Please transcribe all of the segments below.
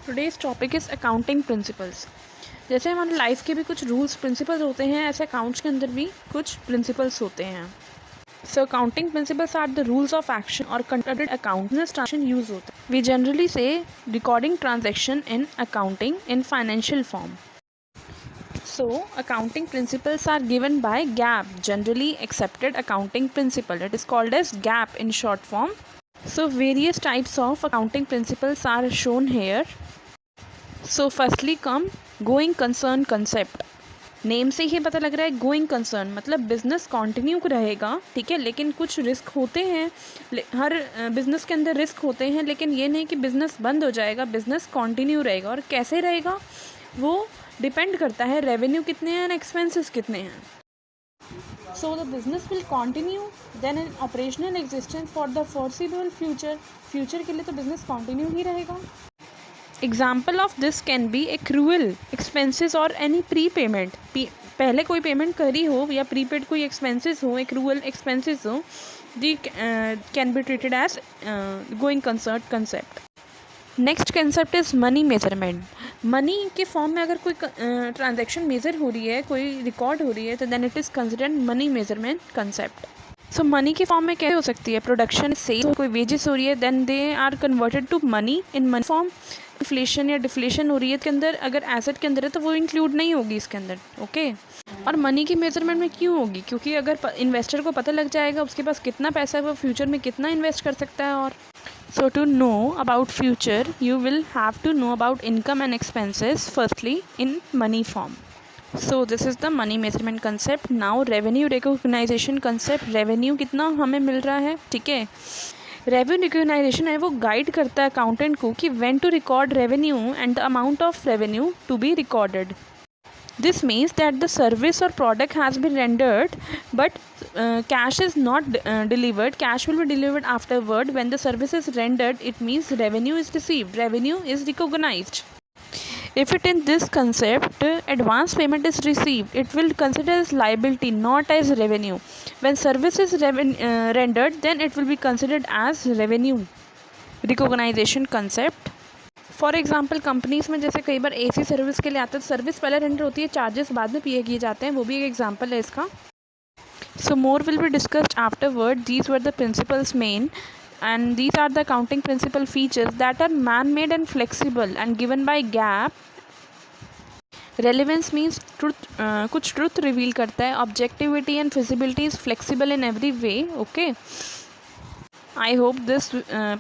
Today's topic is accounting principles. जैसे हमारे life के भी कुछ रूल्स प्रिंसिपल्स होते हैं, ऐसे अकाउंट्स के अंदर भी कुछ प्रिंसिपल्स होते हैं। So accounting principles are the rules of action और कंडक्टेड अकाउंट ट्रांजेक्शन यूज होता है। वी जनरली से recording transaction in accounting in financial form. So, accounting principles are given by GAAP, generally accepted accounting principle. It is called as GAAP in short form. So, various types of accounting principles are shown here. So, firstly come going concern concept. Name से ही पता लग रहा है going concern मतलब business continue रहेगा, ठीक है, लेकिन कुछ रिस्क होते हैं। हर बिजनेस के अंदर रिस्क होते हैं, लेकिन ये नहीं कि बिजनेस बंद हो जाएगा, बिजनेस कंटिन्यू रहेगा। और कैसे रहेगा वो डिपेंड करता है रेवेन्यू कितने हैं, एक्सपेंसेस कितने हैं। So the business will continue then in operational existence for the foreseeable future के लिए तो बिजनेस कंटिन्यू ही रहेगा। Example of this can be accrual expenses और एनी प्री पेमेंट। पहले कोई पेमेंट करी हो या प्रीपेड कोई एक्सपेंसेस हो, एक्रूअल एक्सपेंसेस हो, they can be treated as going concern concept. Next concept is money measurement. Money के फॉर्म में अगर कोई ट्रांजेक्शन मेजर हो रही है, कोई रिकॉर्ड हो रही है, तो then it is considered money measurement concept. So money के फॉर्म में क्या हो सकती है? प्रोडक्शन सेल, कोई वेजेस हो रही है, then they are converted to money in money form. Inflation या डिफ्लेशन हो रही है इसके अंदर, अगर एसेट के अंदर है तो वो इंक्लूड नहीं होगी इसके अंदर, ओके। और मनी की मेजरमेंट में क्यों होगी? क्योंकि अगर इन्वेस्टर को पता लग जाएगा उसके पास कितना पैसा है, वो फ्यूचर में कितना इन्वेस्ट कर सकता है। और so to know about future you will have to know about income and expenses firstly in money form. So this is the money measurement concept. Now revenue recognition concept. revenue कितना हमें मिल रहा है, ठीक है। रेवेन्यू रिकग्नाइजेशन है वो guide करता है अकाउंटेंट को कि when to record revenue and the amount of revenue to be recorded. This means that the service or product has been rendered, but cash is not delivered. Cash will be delivered afterward. When the service is rendered, it means revenue is received. Revenue is recognized. If it in this concept, advance payment is received, it will consider as liability, not as revenue. When service is rendered, then it will be considered as revenue. Recognition concept. For example companies में जैसे कई बार AC service के लिए आते हैं, service पहले render होती है, चार्जेस बाद में पे किए जाते हैं, वो भी एक एग्जाम्पल है इसका। So more will be discussed afterward. These were the principles main and these are the accounting principle features that are man made and flexible and given by GAAP. Relevance means truth, कुछ truth reveal करता है. Objectivity and feasibility is flexible in every way, okay. I hope this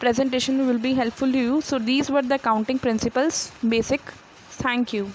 presentation will be helpful to you. So these were the accounting principles, basic. Thank you.